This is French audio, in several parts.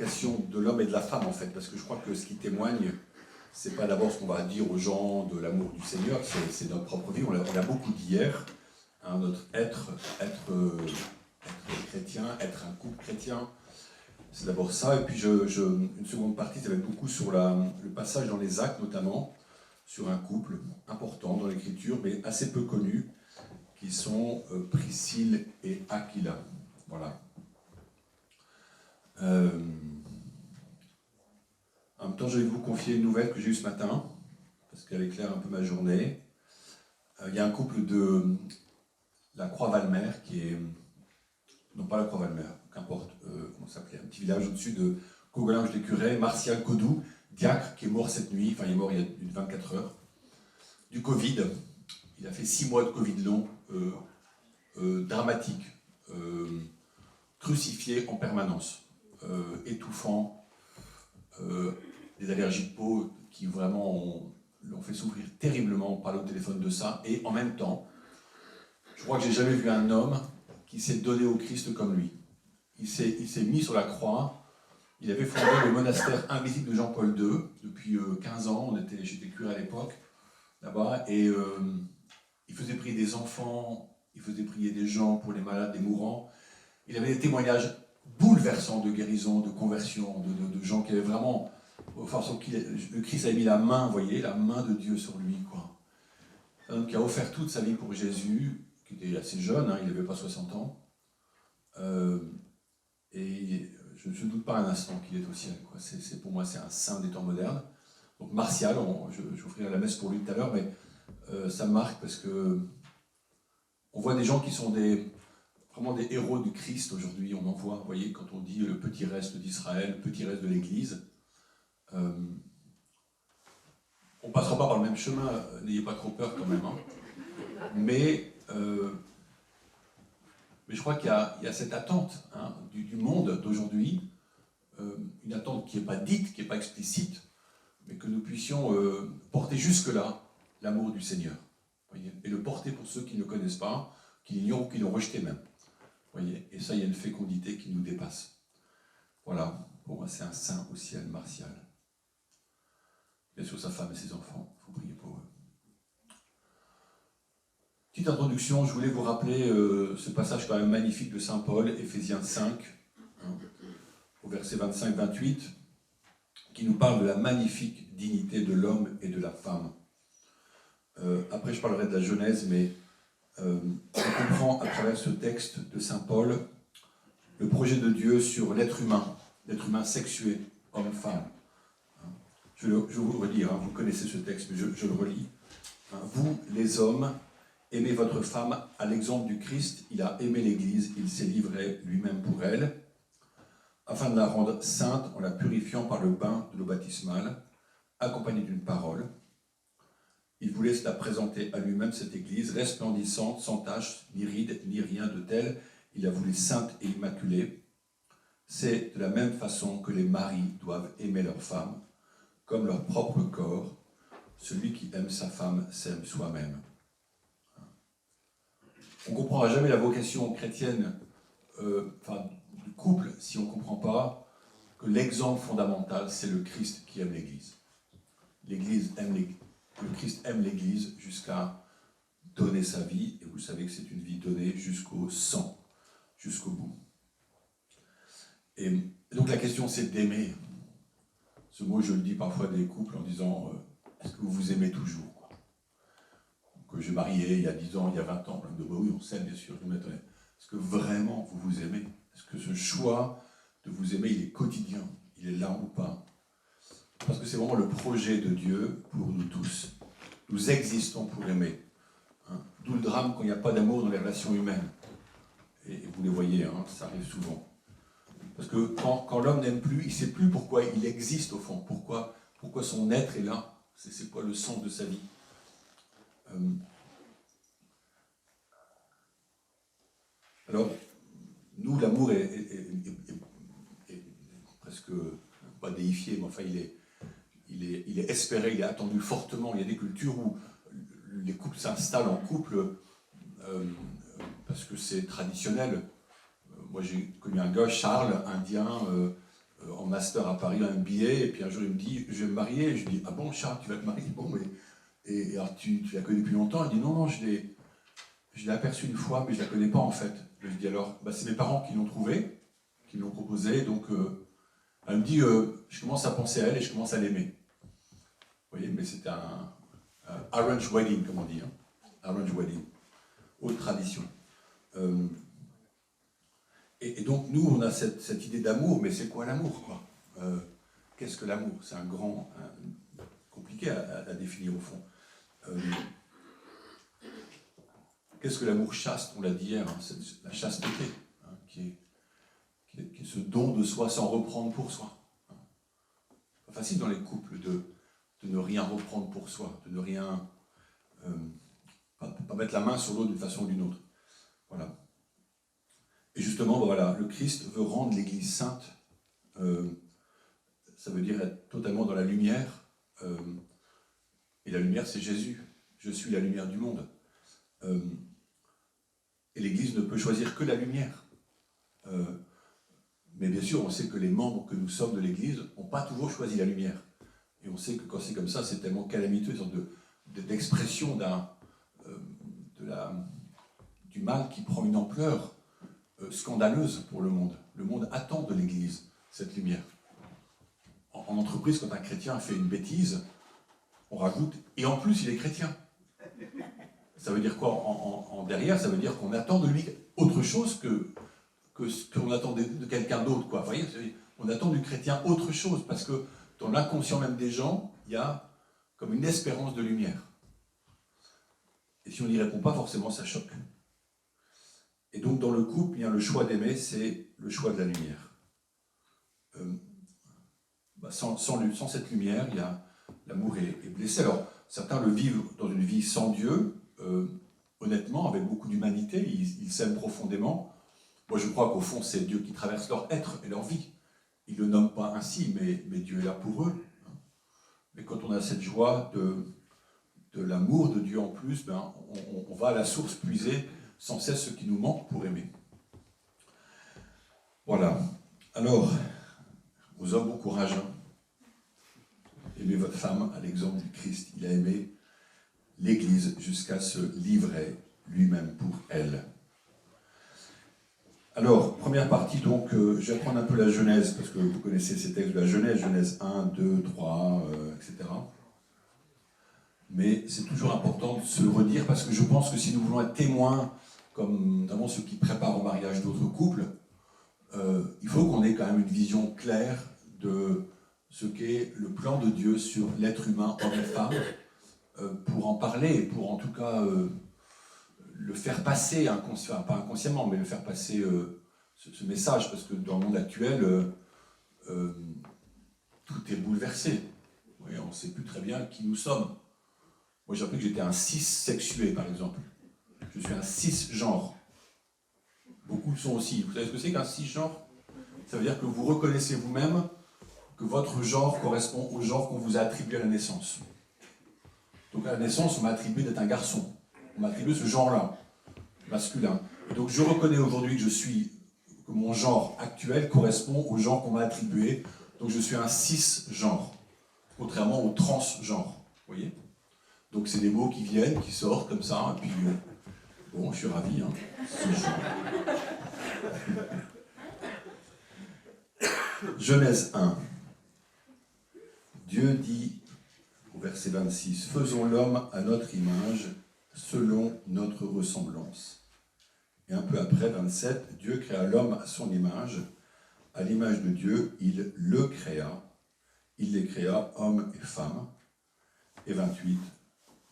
vocation de l'homme et de la femme, en fait, parce que je crois que ce qui témoigne, c'est pas d'abord ce qu'on va dire aux gens de l'amour du Seigneur, c'est notre propre vie. On l'a beaucoup dit hier, hein, notre être chrétien, être un couple chrétien, c'est d'abord ça. Et puis une seconde partie, ça va être beaucoup sur le passage dans les Actes, notamment, sur un couple important dans l'Écriture, mais assez peu connu, qui sont Priscille et Aquila. Voilà. En même temps, je vais vous confier une nouvelle que j'ai eue ce matin, parce qu'elle éclaire un peu ma journée. Il y a un couple de la Croix-Valmer, qui est... Non, pas la Croix-Valmer, qu'importe, comment ça s'appelait, un petit village au-dessus de Cogolinge-des-Curés, Martial Codou, diacre, qui est mort cette nuit, enfin il est mort il y a 24 heures, du Covid. Il a fait 6 mois de Covid long, dramatique, crucifié en permanence, étouffant, des allergies de peau qui vraiment l'ont fait souffrir terriblement. On parlait au téléphone de ça, et en même temps, je crois que j'ai jamais vu un homme qui s'est donné au Christ comme lui. Il s'est mis sur la croix. Il avait fondé le monastère invisible de Jean-Paul II depuis 15 ans. J'étais curé à l'époque, là-bas, et il faisait prier des enfants, il faisait prier des gens pour les malades, des mourants. Il avait des témoignages bouleversants de guérison, de conversion, de gens qui avaient vraiment, enfin, sur qui le Christ avait mis la main, vous voyez, la main de Dieu sur lui, quoi. Un homme qui a offert toute sa vie pour Jésus, qui était assez jeune, hein, il n'avait pas 60 ans, et je ne doute pas un instant qu'il est au ciel, quoi. Pour moi, c'est un saint des temps modernes. Donc Martial, j'offrirai la messe pour lui tout à l'heure, mais ça me marque parce que on voit des gens qui sont vraiment des héros du Christ aujourd'hui. On en voit, vous voyez, quand on dit le petit reste d'Israël, le petit reste de l'Église. On ne passera pas par le même chemin, n'ayez pas trop peur quand même, hein. Mais je crois qu'il y a cette attente, hein, du monde d'aujourd'hui, une attente qui n'est pas dite, qui n'est pas explicite, mais que nous puissions porter jusque-là l'amour du Seigneur. Voyez, et le porter pour ceux qui ne le connaissent pas, qui l'ignorent ou qui l'ont rejeté même. Voyez, et ça, il y a une fécondité qui nous dépasse. Voilà, pour moi, c'est un saint au ciel, Martial. Bien sûr, sa femme et ses enfants, il faut prier pour eux. Petite introduction, je voulais vous rappeler ce passage quand même magnifique de Saint Paul, Éphésiens 5, hein, au verset 25-28, qui nous parle de la magnifique dignité de l'homme et de la femme. Après, je parlerai de la Genèse, mais on comprend à travers ce texte de Saint Paul le projet de Dieu sur l'être humain sexué, homme-femme. Je vais vous relire, hein, vous connaissez ce texte, mais je le relis. Hein, vous, les hommes, aimez votre femme à l'exemple du Christ. Il a aimé l'Église, il s'est livré lui-même pour elle, afin de la rendre sainte en la purifiant par le bain de l'eau baptismale, accompagnée d'une parole. Il voulait se la présenter à lui-même, cette Église, resplendissante, sans tache, ni ride, ni rien de tel. Il la voulait sainte et immaculée. C'est de la même façon que les maris doivent aimer leur femme, comme leur propre corps. Celui qui aime sa femme s'aime soi-même. On ne comprendra jamais la vocation chrétienne du couple si on ne comprend pas que l'exemple fondamental, c'est le Christ qui aime l'Église. Le Christ aime l'Église jusqu'à donner sa vie, et vous savez que c'est une vie donnée jusqu'au sang, jusqu'au bout. Et donc la question, c'est d'aimer. Ce mot, je le dis parfois des couples en disant est-ce que vous vous aimez toujours, quoi. Que j'ai marié il y a 10 ans, il y a 20 ans, de oui, on s'aime bien sûr, je m'étonnais. Est-ce que vraiment vous vous aimez? Est-ce que ce choix de vous aimer, il est quotidien? Il est là ou pas? Parce que c'est vraiment le projet de Dieu pour nous tous. Nous existons pour aimer. Hein. D'où le drame quand il n'y a pas d'amour dans les relations humaines. Et vous les voyez, hein, ça arrive souvent. Parce que quand l'homme n'aime plus, il ne sait plus pourquoi il existe au fond, pourquoi son être est là, c'est quoi le sens de sa vie. Alors, nous, l'amour est presque, pas déifié, mais enfin, il est espéré, il est attendu fortement. Il y a des cultures où les couples s'installent en couple parce que c'est traditionnel. Moi, j'ai connu un gars, Charles, indien, en master à Paris, un MBA, et puis un jour il me dit, je vais me marier, et je lui dis, ah bon Charles, tu vas te marier? Bon, mais... Et alors tu la connais depuis longtemps? Il dit, non, je l'ai aperçue une fois, mais je la connais pas en fait. Je lui dis, alors, c'est mes parents qui l'ont trouvée, qui me l'ont proposée, donc elle me dit, je commence à penser à elle et je commence à l'aimer. Vous voyez, mais c'est un arrange wedding, comme on dit, hein. Arrange wedding, haute tradition. Et donc, nous, on a cette idée d'amour, mais c'est quoi l'amour, quoi? Qu'est-ce que l'amour? C'est compliqué à définir, au fond. Qu'est-ce que l'amour chaste? On l'a dit hier, hein, c'est la chasteté, hein, qui est ce don de soi sans reprendre pour soi. Hein. C'est pas facile dans les couples de ne rien reprendre pour soi, de ne rien... pas mettre la main sur l'autre d'une façon ou d'une autre. Voilà. Et justement, voilà, le Christ veut rendre l'Église sainte. Ça veut dire être totalement dans la lumière. Et la lumière, c'est Jésus. Je suis la lumière du monde. Et l'Église ne peut choisir que la lumière. Mais bien sûr, on sait que les membres que nous sommes de l'Église n'ont pas toujours choisi la lumière. Et on sait que quand c'est comme ça, c'est tellement calamiteux, une sorte d'expression du mal qui prend une ampleur scandaleuse pour le monde. Le monde attend de l'Église cette lumière. En entreprise, quand un chrétien fait une bêtise, on rajoute « et en plus, il est chrétien ». Ça veut dire quoi en derrière? Ça veut dire qu'on attend de lui autre chose que ce qu'on attend de quelqu'un d'autre, quoi. Vous voyez, on attend du chrétien autre chose, parce que dans l'inconscient même des gens, il y a comme une espérance de lumière. Et si on n'y répond pas, forcément, ça choque. Et donc, dans le couple, le choix d'aimer, c'est le choix de la lumière. Sans cette lumière, l'amour est blessé. Alors, certains le vivent dans une vie sans Dieu, honnêtement, avec beaucoup d'humanité, ils s'aiment profondément. Moi, je crois qu'au fond, c'est Dieu qui traverse leur être et leur vie. Ils ne le nomment pas ainsi, mais Dieu est là pour eux. Mais quand on a cette joie de l'amour de Dieu en plus, on va à la source puiser sans cesse ce qui nous manque pour aimer. Voilà. Alors, aux hommes, bon courage. Aimez votre femme à l'exemple du Christ. Il a aimé l'Église jusqu'à se livrer lui-même pour elle. Alors, première partie, donc, je vais prendre un peu la Genèse, parce que vous connaissez ces textes de la Genèse, Genèse 1, 2, 3, etc. Mais c'est toujours important de se redire, parce que je pense que si nous voulons être témoins, comme notamment ceux qui préparent au mariage d'autres couples, il faut qu'on ait quand même une vision claire de ce qu'est le plan de Dieu sur l'être humain, homme et femme, pour en parler, pour en tout cas le faire passer, pas inconsciemment, mais le faire passer ce message, parce que dans le monde actuel, tout est bouleversé. Oui, on ne sait plus très bien qui nous sommes. Moi, j'ai appris que j'étais un cis-sexué, par exemple. Je suis un cisgenre. Beaucoup le sont aussi. Vous savez ce que c'est qu'un cisgenre? Ça veut dire que vous reconnaissez vous-même que votre genre correspond au genre qu'on vous a attribué à la naissance. Donc à la naissance, on m'a attribué d'être un garçon. On m'a attribué ce genre-là, masculin. Et donc je reconnais aujourd'hui que mon genre actuel correspond au genre qu'on m'a attribué. Donc je suis un cisgenre, contrairement au transgenre. Vous voyez? Donc c'est des mots qui viennent, qui sortent comme ça, et puis bon, je suis ravi, hein. Genèse 1. Dieu dit au verset 26, « Faisons l'homme à notre image, selon notre ressemblance. » Et un peu après, 27, Dieu créa l'homme à son image. À l'image de Dieu, il le créa. Il les créa, hommes et femmes. Et 28,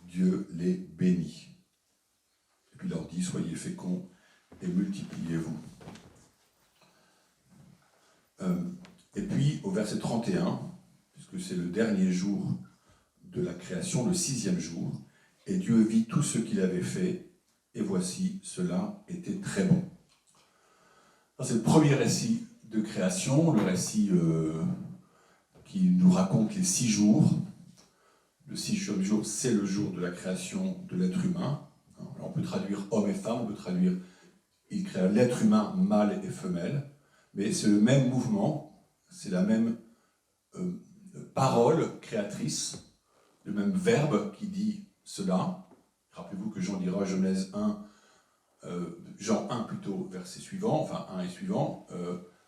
Dieu les bénit. Et puis il leur dit, soyez féconds et multipliez-vous. Et puis au verset 31, puisque c'est le dernier jour de la création, le 6e jour, et Dieu vit tout ce qu'il avait fait, et voici, cela était très bon. C'est le premier récit de création, le récit qui nous raconte les 6 jours. Le 6e jour, c'est le jour de la création de l'être humain. Alors, on peut traduire homme et femme, on peut traduire il crée l'être humain mâle et femelle, mais c'est le même mouvement, c'est la même parole créatrice, le même verbe qui dit cela. Rappelez-vous que Jean dira Genèse 1, Jean 1 plutôt, verset suivant, enfin 1 et suivant,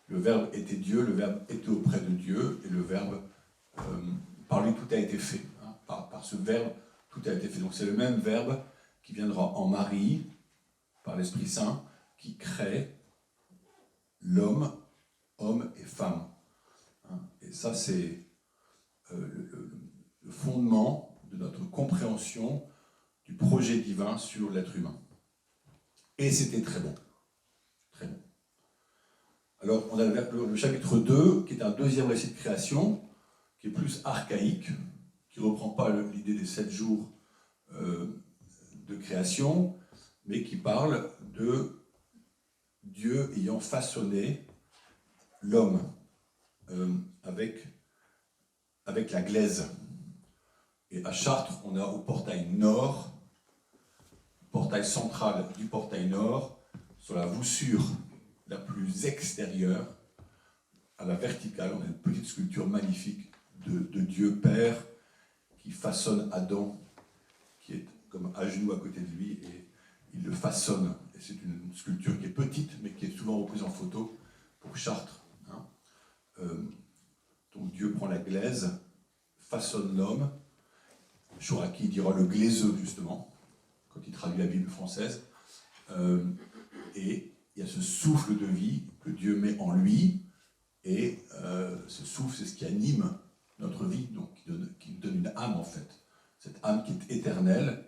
le verbe était Dieu, le verbe était auprès de Dieu, et le verbe, par lui tout a été fait. Hein, par ce verbe, tout a été fait. Donc c'est le même verbe qui viendra en Marie, par l'Esprit Saint, qui crée l'homme, homme et femme. Hein, et ça c'est le fondement de notre compréhension du projet divin sur l'être humain. Et c'était très bon. Très bon. Alors, on a le chapitre 2, qui est un deuxième récit de création, qui est plus archaïque, qui ne reprend pas l'idée des 7 jours de création, mais qui parle de Dieu ayant façonné l'homme avec la glaise. Et à Chartres, on a au portail nord, portail central du portail nord, sur la voussure la plus extérieure, à la verticale, on a une petite sculpture magnifique de Dieu Père qui façonne Adam, qui est comme à genoux à côté de lui, et il le façonne. Et c'est une sculpture qui est petite, mais qui est souvent reprise en photo pour Chartres. Hein. Donc Dieu prend la glaise, façonne l'homme. Chouraki dira le glaiseux, justement, quand il traduit la Bible française. Et il y a ce souffle de vie que Dieu met en lui, et ce souffle, c'est ce qui anime notre vie, donc qui nous donne une âme, en fait. Cette âme qui est éternelle,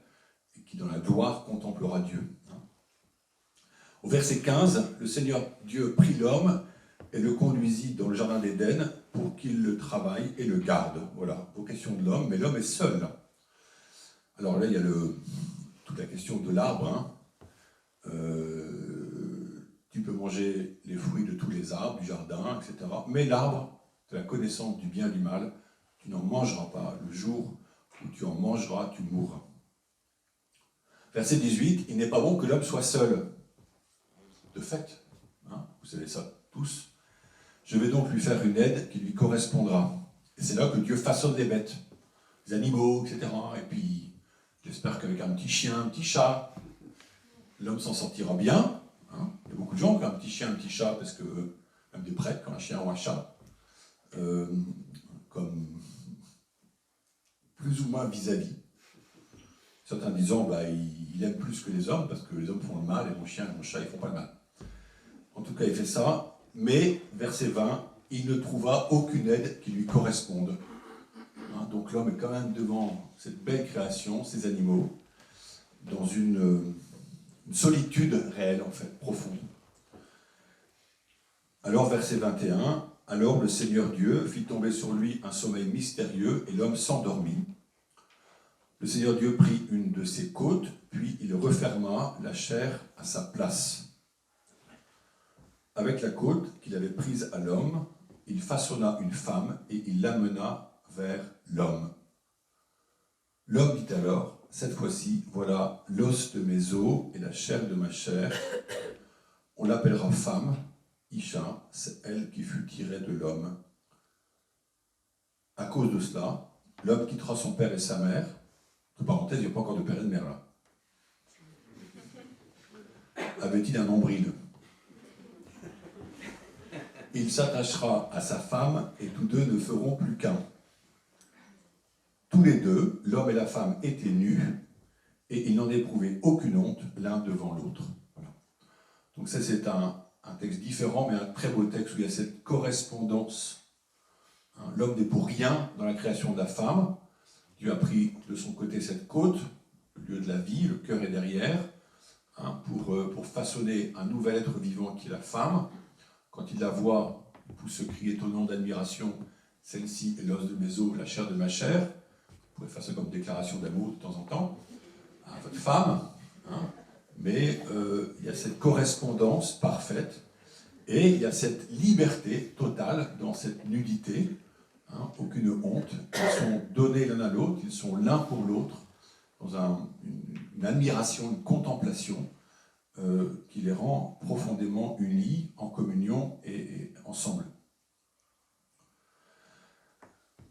et qui, dans la gloire, contemplera Dieu. Au verset 15, le Seigneur Dieu prit l'homme et le conduisit dans le jardin d'Éden pour qu'il le travaille et le garde. Voilà, vocation de l'homme, mais l'homme est seul, là. Alors là, il y a toute la question de l'arbre. Hein. Tu peux manger les fruits de tous les arbres du jardin, etc. Mais l'arbre de la connaissance du bien et du mal, tu n'en mangeras pas. Le jour où tu en mangeras, tu mourras. Verset 18, il n'est pas bon que l'homme soit seul. De fait, hein, vous savez ça tous. Je vais donc lui faire une aide qui lui correspondra. Et c'est là que Dieu façonne les bêtes, les animaux, etc. Et puis, j'espère qu'avec un petit chien, un petit chat, l'homme s'en sortira bien. Hein. Il y a beaucoup de gens qui ont un petit chien, un petit chat, parce que même des prêtres qui ont un chien ou un chat, comme plus ou moins vis-à-vis. Certains disant, il aime plus que les hommes, parce que les hommes font le mal, et mon chien et mon chat, ils font pas le mal. En tout cas, il fait ça, mais, verset 20, il ne trouva aucune aide qui lui corresponde. Hein, donc l'homme est quand même devant cette belle création, ces animaux, dans une solitude réelle, en fait, profonde. Alors, verset 21, alors le Seigneur Dieu fit tomber sur lui un sommeil mystérieux, et l'homme s'endormit. Le Seigneur Dieu prit une de ses côtes, puis il referma la chair à sa place. Avec la côte qu'il avait prise à l'homme, il façonna une femme et il l'amena vers l'homme. L'homme dit alors, cette fois-ci, voilà l'os de mes os et la chair de ma chair. On l'appellera femme, Isha, c'est elle qui fut tirée de l'homme. À cause de cela, l'homme quittera son père et sa mère. Entre parenthèses, il n'y a pas encore de père et de mère là. Avait-il un nombril? Il s'attachera à sa femme et tous deux ne feront plus qu'un. Tous les deux, l'homme et la femme étaient nus et ils n'en éprouvaient aucune honte l'un devant l'autre. Voilà. Donc ça c'est un texte différent, mais un très beau texte où il y a cette correspondance. Hein, l'homme n'est pour rien dans la création de la femme. Dieu a pris de son côté cette côte, le lieu de la vie, le cœur est derrière, hein, pour façonner un nouvel être vivant qui est la femme. Quand il la voit, il pousse ce cri étonnant d'admiration, celle-ci est l'os de mes os, la chair de ma chair. Vous pouvez faire ça comme déclaration d'amour de temps en temps à votre femme, hein. Mais il y a cette correspondance parfaite et il y a cette liberté totale dans cette nudité, hein, aucune honte. Ils sont donnés l'un à l'autre, ils sont l'un pour l'autre, dans une admiration, une contemplation qui les rend profondément unis, en communion et ensemble.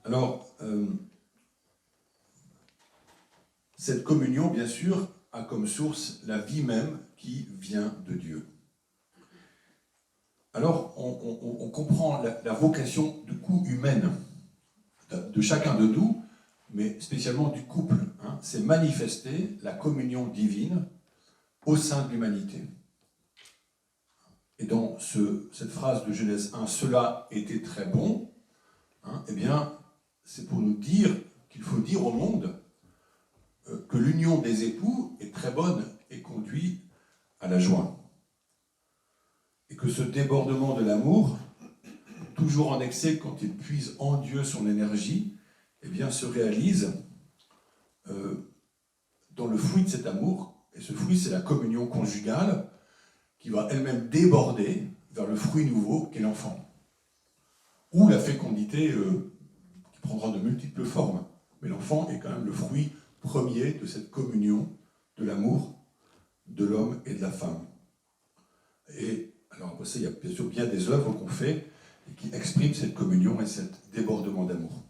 Alors, cette communion, bien sûr, a comme source la vie même qui vient de Dieu. Alors, on comprend la vocation du coup humaine de chacun de nous, mais spécialement du couple. Hein. C'est manifester la communion divine au sein de l'humanité. Et dans cette phrase de Genèse 1, « Cela était très bon hein, », eh bien, c'est pour nous dire qu'il faut dire au monde que l'union des époux est très bonne et conduit à la joie. Et que ce débordement de l'amour, toujours en excès quand il puise en Dieu son énergie, eh bien, se réalise dans le fruit de cet amour. Et ce fruit, c'est la communion conjugale qui va elle-même déborder vers le fruit nouveau qu'est l'enfant. Ou la fécondité qui prendra de multiples formes. Mais l'enfant est quand même le fruit premier de cette communion de l'amour de l'homme et de la femme. Et alors après ça, il y a bien sûr bien des œuvres qu'on fait et qui expriment cette communion et cet débordement d'amour.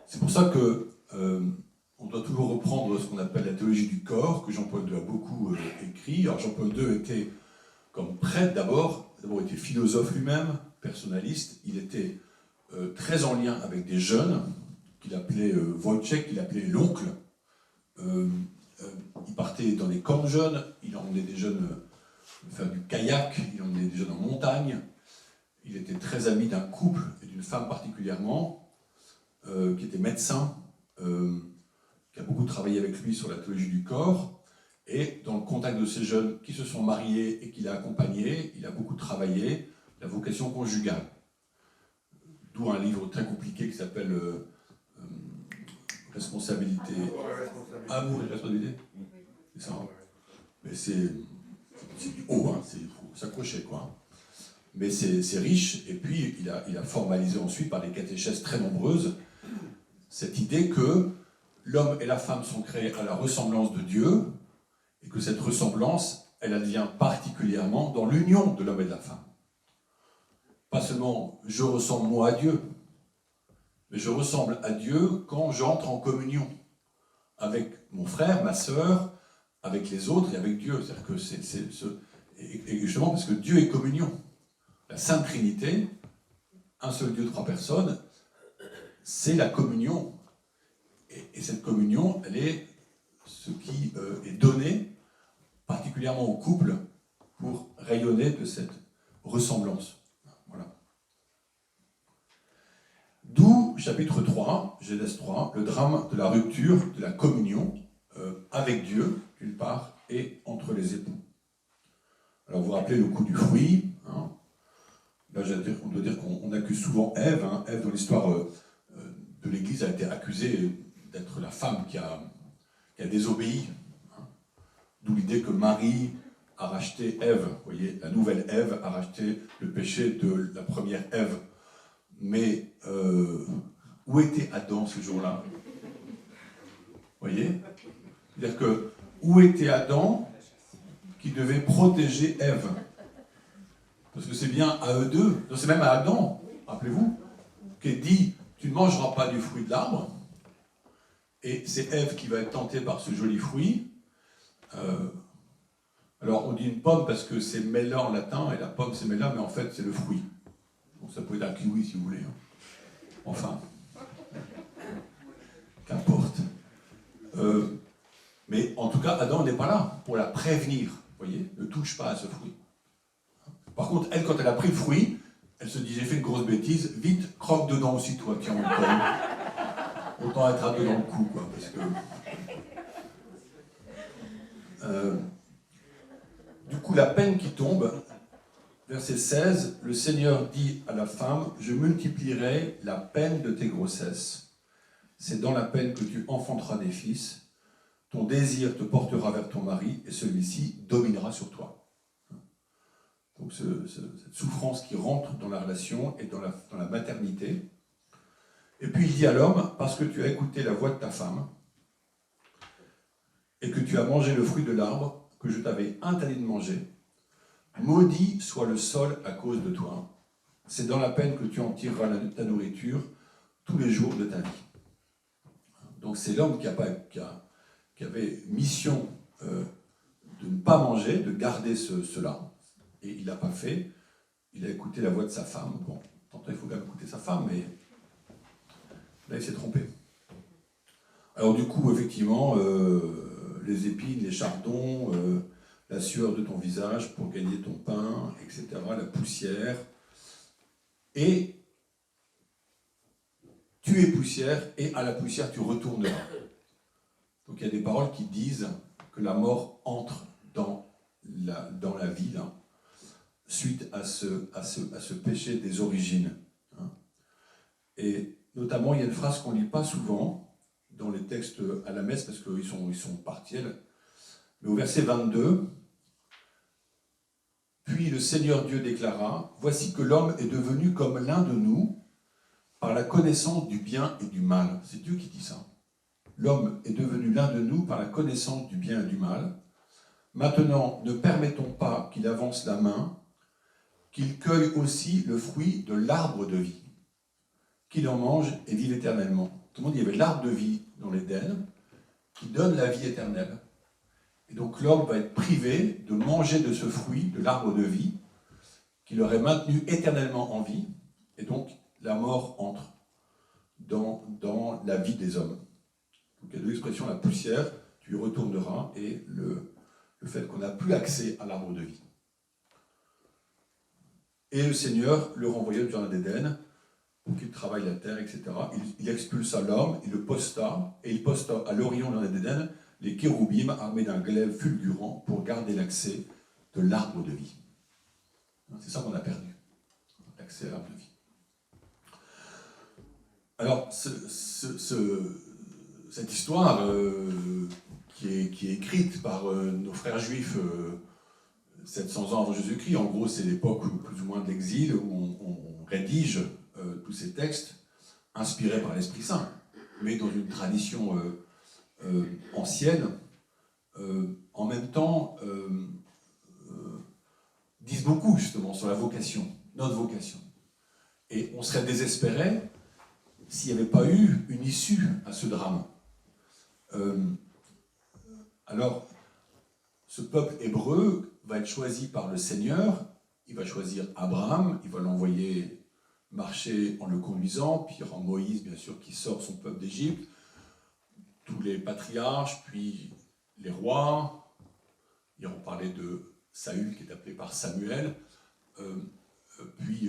C'est pour ça que on doit toujours reprendre ce qu'on appelle la théologie du corps, que Jean-Paul II a beaucoup écrit. Alors Jean-Paul II était comme prêtre d'abord il était philosophe lui-même, personnaliste, il était très en lien avec des jeunes, qu'il appelait Wojciech, qu'il appelait l'oncle. Il partait dans les camps de jeunes, il emmenait des jeunes faire du kayak, il emmenait des jeunes en montagne. Il était très ami d'un couple et d'une femme particulièrement, qui était médecin, qui a beaucoup travaillé avec lui sur la théologie du corps. Et dans le contact de ces jeunes qui se sont mariés et qu'il a accompagnés, il a beaucoup travaillé la vocation conjugale. D'où un livre très compliqué qui s'appelle Responsabilité. Amour et responsabilité. C'est ça. Hein. Mais c'est du haut, hein. Il faut s'accrocher, quoi. Mais c'est riche, et puis il a formalisé ensuite par des catéchèses très nombreuses cette idée que l'homme et la femme sont créés à la ressemblance de Dieu, et que cette ressemblance, elle advient particulièrement dans l'union de l'homme et de la femme. Pas seulement je ressemble moi à Dieu, mais je ressemble à Dieu quand j'entre en communion avec mon frère, ma sœur, avec les autres et avec Dieu. C'est-à-dire que et justement parce que Dieu est communion. La Sainte Trinité, un seul Dieu, trois personnes, c'est la communion. Et cette communion, elle est ce qui est donné particulièrement au couple pour rayonner de cette ressemblance. Voilà. D'où, chapitre 3, Genèse 3, le drame de la rupture de la communion avec Dieu, d'une part, et entre les époux. Alors vous vous rappelez le coup du fruit. Hein. Là, on doit dire qu'on accuse souvent Ève. Hein. Ève, dans l'histoire de l'Église, a été accusée d'être la femme qui a désobéi. Hein. D'où l'idée que Marie a racheté Ève. Vous voyez, la nouvelle Ève a racheté le péché de la première Ève. Mais où était Adam ce jour-là? Vous voyez? C'est-à-dire que, où était Adam qui devait protéger Ève? Parce que c'est bien à eux deux, c'est même à Adam, rappelez-vous, qui dit « Tu ne mangeras pas du fruit de l'arbre ». Et c'est Ève qui va être tentée par ce joli fruit. Alors on dit une pomme parce que c'est mela en latin, et la pomme c'est mela, mais en fait c'est le fruit. Donc ça peut être un kiwi si vous voulez. Hein. Enfin, qu'importe. Mais en tout cas, Adam n'est pas là pour la prévenir. Vous voyez, ne touche pas à ce fruit. Par contre, elle, quand elle a pris le fruit, elle se dit, j'ai fait une grosse bêtise, vite, croque dedans aussi, toi, tiens, autant être à deux dans le cou, quoi, parce que... du coup, la peine qui tombe, verset 16, le Seigneur dit à la femme, je multiplierai la peine de tes grossesses. C'est dans la peine que tu enfanteras des fils. Ton désir te portera vers ton mari, et celui-ci dominera sur toi. Donc cette souffrance qui rentre dans la relation et dans la maternité. Et puis il dit à l'homme, parce que tu as écouté la voix de ta femme, et que tu as mangé le fruit de l'arbre que je t'avais interdit de manger, maudit soit le sol à cause de toi. c'est dans la peine que tu en tireras ta nourriture tous les jours de ta vie. Donc c'est l'homme qui avait mission de ne pas manger, de garder cela. Et il ne l'a pas fait. Il a écouté la voix de sa femme. Bon, tantôt il faut quand même écouter sa femme, mais là il s'est trompé. Alors du coup, effectivement, les épines, les chardons, la sueur de ton visage pour gagner ton pain, etc., la poussière. Et tu es poussière, et à la poussière tu retourneras. Donc il y a des paroles qui disent que la mort entre dans la vie, là, suite à ce péché des origines. Et notamment, il y a une phrase qu'on ne lit pas souvent dans les textes à la messe, parce qu'ils sont partiels, mais au verset 22, « Puis le Seigneur Dieu déclara, « Voici que l'homme est devenu comme l'un de nous, par la connaissance du bien et du mal. » C'est Dieu qui dit ça. L'homme est devenu l'un de nous par la connaissance du bien et du mal. Maintenant, ne permettons pas qu'il avance la main, qu'il cueille aussi le fruit de l'arbre de vie, qu'il en mange et vive éternellement. Tout le monde, il y avait l'arbre de vie dans l'Éden, qui donne la vie éternelle. Et donc l'homme va être privé de manger de ce fruit, de l'arbre de vie, qui l'aurait maintenu éternellement en vie, et donc la mort entre dans la vie des hommes. Donc il y a deux expressions, la poussière, tu y retourneras, et le fait qu'on n'a plus accès à l'arbre de vie. Et le Seigneur le renvoya du jardin d'Éden pour qu'il travaille la terre, etc. Il expulsa l'homme, il le posta, et il posta à l'orient du jardin d'Éden les kéroubim armés d'un glaive fulgurant pour garder l'accès de l'arbre de vie. C'est ça qu'on a perdu, l'accès à l'arbre de vie. Alors, cette histoire qui est écrite par nos frères juifs 700 ans avant Jésus-Christ, en gros c'est l'époque plus ou moins de l'exil, où on rédige tous ces textes inspirés par l'Esprit Saint, mais dans une tradition ancienne, en même temps disent beaucoup justement sur la vocation, notre vocation. Et on serait désespéré s'il n'y avait pas eu une issue à ce drame. Alors, ce peuple hébreu va être choisi par le Seigneur, il va choisir Abraham, il va l'envoyer marcher en le conduisant, puis il y aura Moïse, bien sûr, qui sort son peuple d'Égypte, tous les patriarches, puis les rois, ils vont parler de Saül, qui est appelé par Samuel, puis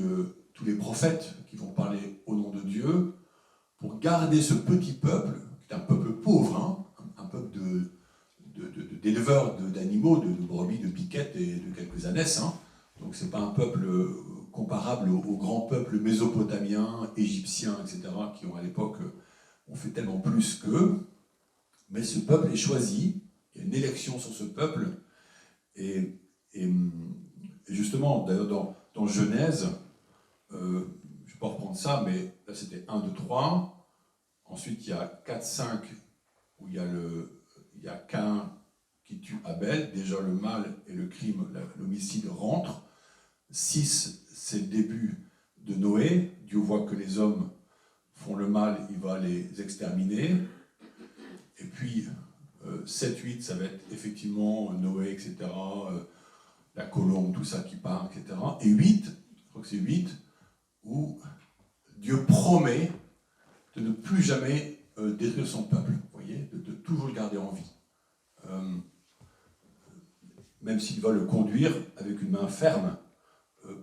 tous les prophètes qui vont parler au nom de Dieu, pour garder ce petit peuple, qui est un peuple pauvre, hein, un peuple d'éleveurs d'animaux, de brebis, de piquettes et de quelques ânesses. Hein. Donc ce n'est pas un peuple comparable aux grands peuples mésopotamiens, égyptiens, etc., qui ont à l'époque ont fait tellement plus qu'eux. Mais ce peuple est choisi, il y a une élection sur ce peuple, et justement, d'ailleurs dans Genèse, je ne vais pas reprendre ça, mais là c'était 1, 2, 3, ensuite il y a 4, 5, où il y a Caïn qui tue Abel, déjà le mal et le crime, l'homicide rentrent. 6, c'est le début de Noé, Dieu voit que les hommes font le mal, il va les exterminer. Et puis 7, 8, ça va être effectivement Noé, etc., la colombe, tout ça qui part, etc. Et 8, je crois que c'est 8, où Dieu promet de ne plus jamais détruire son peuple, vous voyez, de toujours le garder en vie. Même s'il va le conduire avec une main ferme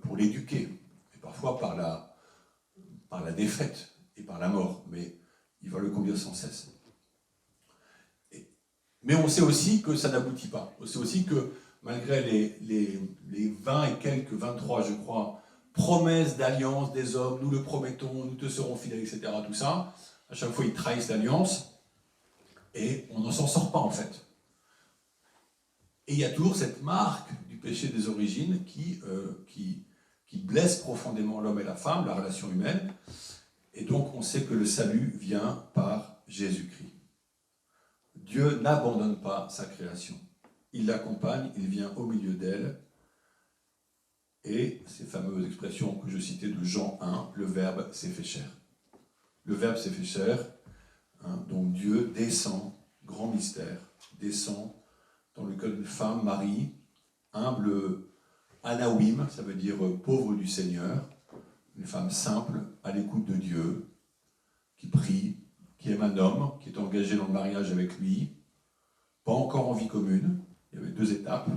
pour l'éduquer, et parfois par la défaite et par la mort, mais il va le conduire sans cesse. Mais on sait aussi que ça n'aboutit pas. On sait aussi que malgré les 20 et quelques, 23 je crois, promesses d'alliance des hommes, nous le promettons, nous te serons fidèles, etc., tout ça, à chaque fois ils trahissent l'alliance, et on n'en s'en sort pas en fait. Et il y a toujours cette marque du péché des origines qui blesse profondément l'homme et la femme, la relation humaine, et donc on sait que le salut vient par Jésus-Christ. Dieu n'abandonne pas sa création. Il l'accompagne, il vient au milieu d'elle, et ces fameuses expressions que je citais de Jean 1, le Verbe s'est fait chair. Le Verbe s'est fait chair, hein, donc Dieu descend, grand mystère, descend dans le cœur d'une femme, Marie, humble Anawim, ça veut dire pauvre du Seigneur, une femme simple, à l'écoute de Dieu, qui prie, qui aime un homme, qui est engagé dans le mariage avec lui, pas encore en vie commune, il y avait 2 étapes,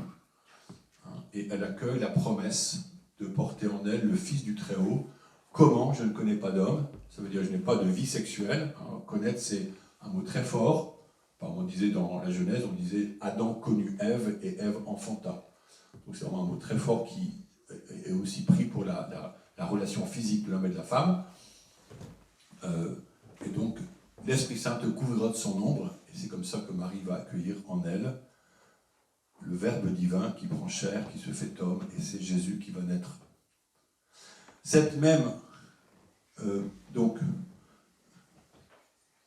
hein, et elle accueille la promesse de porter en elle le Fils du Très-Haut. Comment? Je ne connais pas d'homme, ça veut dire je n'ai pas de vie sexuelle. Hein, connaître, c'est un mot très fort. On disait dans la Genèse, on disait Adam connut Ève et Ève enfanta. Donc c'est vraiment un mot très fort qui est aussi pris pour la relation physique de l'homme et de la femme. Et donc l'Esprit Saint te couvrira de son ombre, et c'est comme ça que Marie va accueillir en elle le Verbe divin qui prend chair, qui se fait homme, et c'est Jésus qui va naître. Cette même, donc,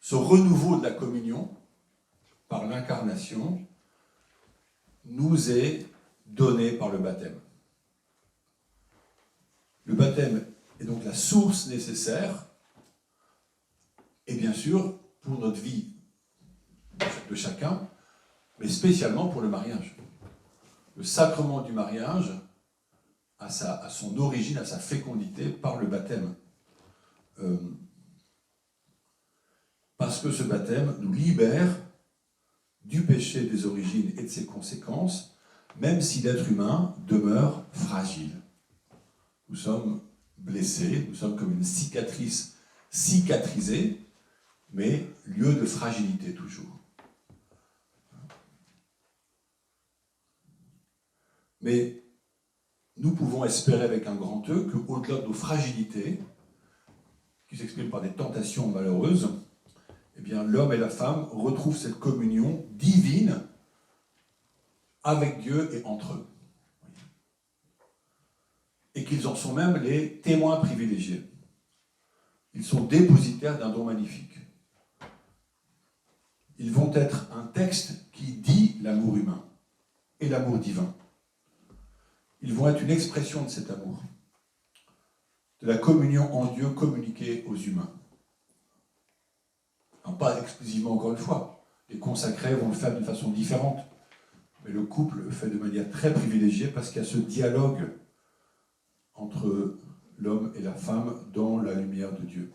ce renouveau de la communion, par l'incarnation, nous est donné par le baptême. Le baptême est donc la source nécessaire, et bien sûr, pour notre vie de chacun, mais spécialement pour le mariage. Le sacrement du mariage a son origine, a sa fécondité par le baptême. Parce que ce baptême nous libère du péché des origines et de ses conséquences, même si l'être humain demeure fragile. Nous sommes blessés, nous sommes comme une cicatrice cicatrisée, mais lieu de fragilité toujours. Mais nous pouvons espérer avec un grand E qu'au-delà de nos fragilités, qui s'expriment par des tentations malheureuses, eh bien, l'homme et la femme retrouvent cette communion divine avec Dieu et entre eux. Et qu'ils en sont même les témoins privilégiés. Ils sont dépositaires d'un don magnifique. Ils vont être un texte qui dit l'amour humain et l'amour divin. Ils vont être une expression de cet amour, de la communion en Dieu communiquée aux humains. Alors, pas exclusivement, encore une fois. Les consacrés vont le faire d'une façon différente. Mais le couple le fait de manière très privilégiée parce qu'il y a ce dialogue entre l'homme et la femme dans la lumière de Dieu.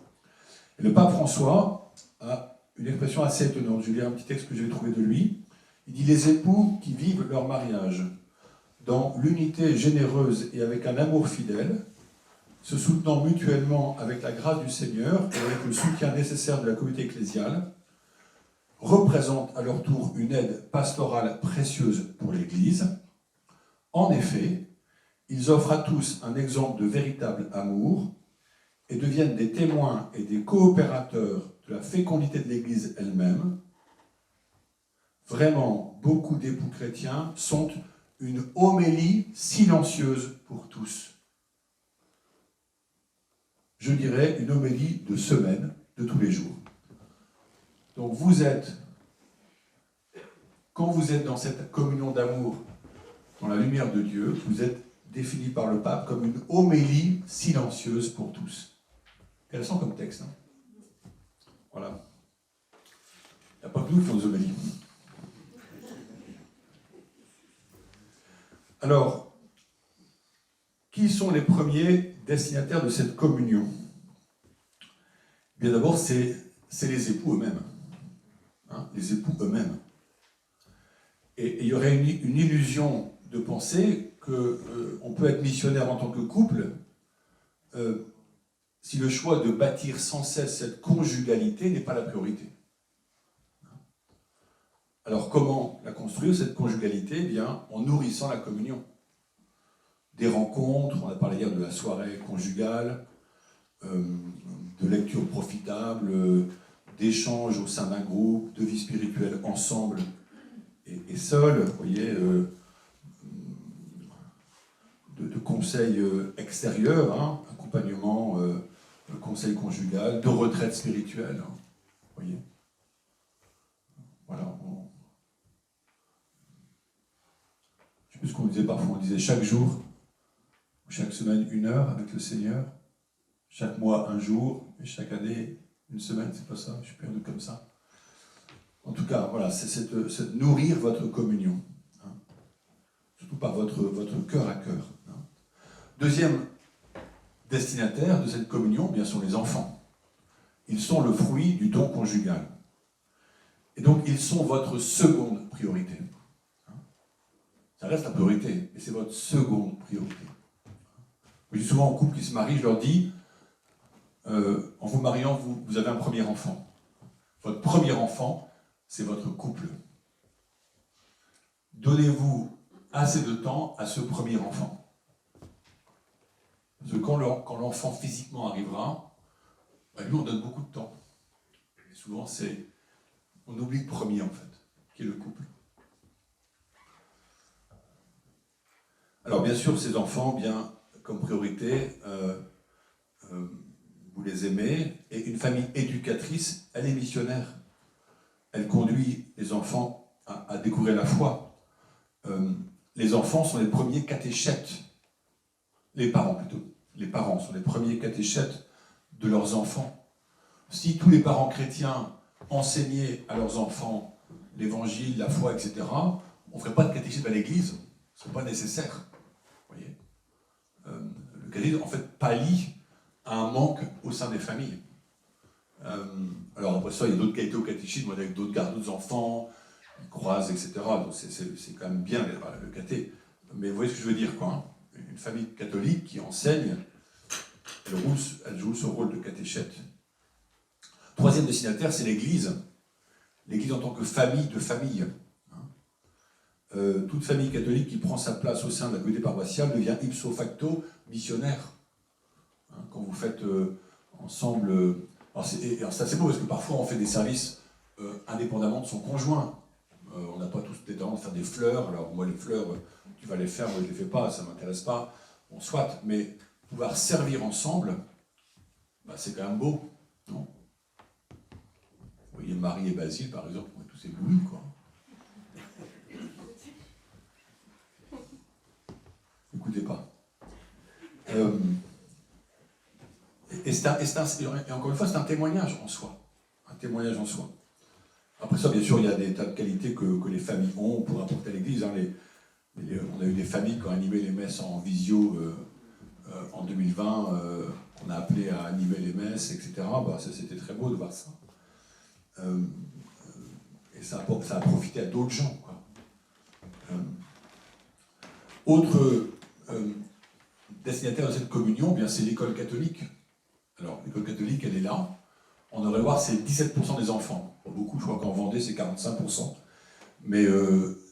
Et le pape François a une expression assez étonnante. Je lis un petit texte que j'ai trouvé de lui. Il dit « Les époux qui vivent leur mariage dans l'unité généreuse et avec un amour fidèle, se soutenant mutuellement avec la grâce du Seigneur et avec le soutien nécessaire de la communauté ecclésiale, représentent à leur tour une aide pastorale précieuse pour l'Église. En effet, ils offrent à tous un exemple de véritable amour et deviennent des témoins et des coopérateurs de la fécondité de l'Église elle-même. Vraiment, beaucoup d'époux chrétiens sont une homélie silencieuse pour tous. Je dirais une homélie de semaine, de tous les jours. Donc quand vous êtes dans cette communion d'amour, dans la lumière de Dieu, vous êtes défini par le pape comme une homélie silencieuse pour tous. Intéressant comme texte. Hein, voilà. Il n'y a pas que nous qui faisons des homélies. Alors, qui sont les premiers destinataires de cette communion? Bien d'abord, c'est les époux eux-mêmes. Hein, les époux eux-mêmes. Et il y aurait une illusion de penser qu'on peut être missionnaire en tant que couple si le choix de bâtir sans cesse cette conjugalité n'est pas la priorité. Alors comment la construire, cette conjugalité? Eh bien, en nourrissant la communion. Des rencontres, on a parlé hier de la soirée conjugale, de lectures profitables, d'échanges au sein d'un groupe, de vie spirituelle ensemble et seul, vous voyez, de conseils extérieurs, hein, accompagnement, conseil conjugal, de retraite spirituelle, hein, vous voyez. Voilà. Je sais plus ce qu'on disait parfois, on disait chaque jour Chaque semaine, 1 heure avec le Seigneur. Chaque mois, 1 jour. Et chaque année, 1 semaine, c'est pas ça, je suis perdu comme ça. En tout cas, voilà, c'est de nourrir votre communion. Hein. Surtout par votre cœur à cœur. Hein. Deuxième destinataire de cette communion, bien sûr, les enfants. Ils sont le fruit du don conjugal. Et donc, ils sont votre seconde priorité. Hein. Ça reste la priorité, mais c'est votre seconde priorité. Je dis souvent aux couples qui se marient, je leur dis, en vous mariant, vous avez un premier enfant. Votre premier enfant, c'est votre couple. Donnez-vous assez de temps à ce premier enfant. Parce que quand l'enfant physiquement arrivera, lui on donne beaucoup de temps. Et souvent on oublie le premier en fait, qui est le couple. Alors bien sûr, ces enfants, bien comme priorité, vous les aimez, et une famille éducatrice, elle est missionnaire. Elle conduit les enfants à découvrir la foi. Les enfants sont les premiers catéchètes, les parents plutôt. Les parents sont les premiers catéchètes de leurs enfants. Si tous les parents chrétiens enseignaient à leurs enfants l'évangile, la foi, etc., on ne ferait pas de catéchisme à l'église, ce n'est pas nécessaire. Vous voyez, le catéchisme, en fait, pallie à un manque au sein des familles. Alors après ça, il y a d'autres qualités au catéchisme, avec d'autres enfants, ils croisent, etc. Donc c'est quand même bien le caté. Mais vous voyez ce que je veux dire, quoi. Hein. Une famille catholique qui enseigne, elle joue ce rôle de catéchète. Troisième destinataire, c'est l'Église. L'Église en tant que famille de famille. Toute famille catholique qui prend sa place au sein de la communauté paroissiale devient ipso facto missionnaire. Hein, quand vous faites ensemble... Alors ça c'est beau parce que parfois on fait des services indépendamment de son conjoint. On n'a pas tous des temps de faire des fleurs. Alors moi les fleurs, tu vas les faire, moi je ne les fais pas, ça ne m'intéresse pas. Bon, soit, mais pouvoir servir ensemble, bah, c'est quand même beau, non? Vous voyez Marie et Basile par exemple, on est tous éblouis, quoi. Écoutez pas. Et encore une fois, c'est un témoignage en soi. Un témoignage en soi. Après ça, bien sûr, il y a des tas de qualités que les familles ont pour apporter à l'Église. Hein. On a eu des familles qui ont animé les messes en visio en 2020, qu'on a appelé à animer les messes, etc. Bah, c'était très beau de voir ça. Et ça a profité à d'autres gens, quoi. Autre destinataire de cette communion, bien c'est l'école catholique. Alors, l'école catholique, elle est là. On aurait voir, c'est 17% des enfants. Pas beaucoup, je crois qu'en Vendée, c'est 45%. Mais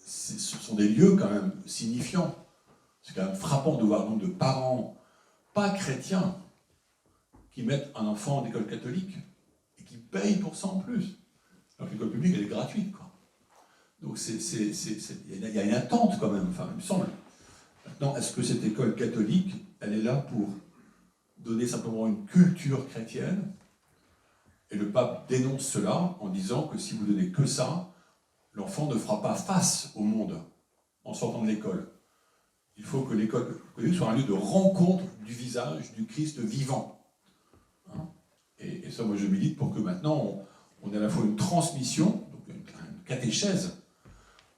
ce sont des lieux quand même signifiants. C'est quand même frappant de voir le nombre de parents pas chrétiens qui mettent un enfant en école catholique et qui payent pour ça en plus. Alors que l'école publique, elle est gratuite, quoi. Donc il y a une attente quand même, enfin, il me semble. Maintenant, est-ce que cette école catholique, elle est là pour donner simplement une culture chrétienne? Et le pape dénonce cela en disant que si vous donnez que ça, l'enfant ne fera pas face au monde en sortant de l'école. Il faut que l'école soit un lieu de rencontre du visage du Christ vivant. Hein? Et ça, moi, je milite pour que maintenant, on ait à la fois une transmission, donc une catéchèse,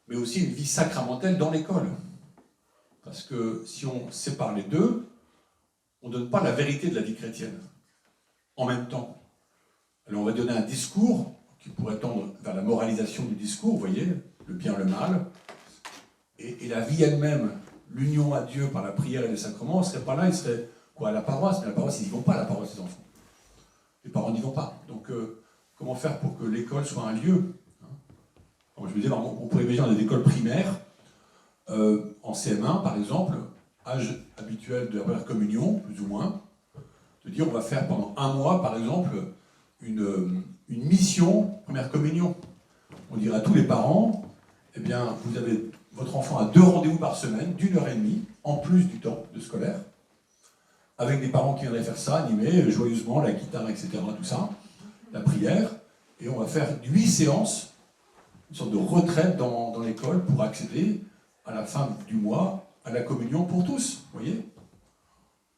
mais aussi une vie sacramentelle dans l'école. Parce que si on sépare les deux, on ne donne pas la vérité de la vie chrétienne en même temps. Alors on va donner un discours qui pourrait tendre vers la moralisation du discours, vous voyez, le bien, le mal, et la vie elle-même, l'union à Dieu par la prière et les sacrements, on ne serait pas là, ils seraient quoi, à la paroisse, mais la paroisse, ils n'y vont pas à la paroisse, les enfants. Les parents n'y vont pas. Donc comment faire pour que l'école soit un lieu, hein? Alors, je me disais, on pourrait imaginer des écoles primaires, en CM1 par exemple, âge habituel de la première communion, plus ou moins, de dire on va faire pendant 1 mois par exemple une mission première communion. On dirait à tous les parents, eh bien vous avez votre enfant à 2 rendez-vous par semaine, d'1h30, en plus du temps de scolaire, avec des parents qui viendraient faire ça, animer joyeusement la guitare, etc., tout ça, la prière, et on va faire 8 séances, une sorte de retraite dans l'école pour accéder à la fin du mois à la communion pour tous, vous voyez.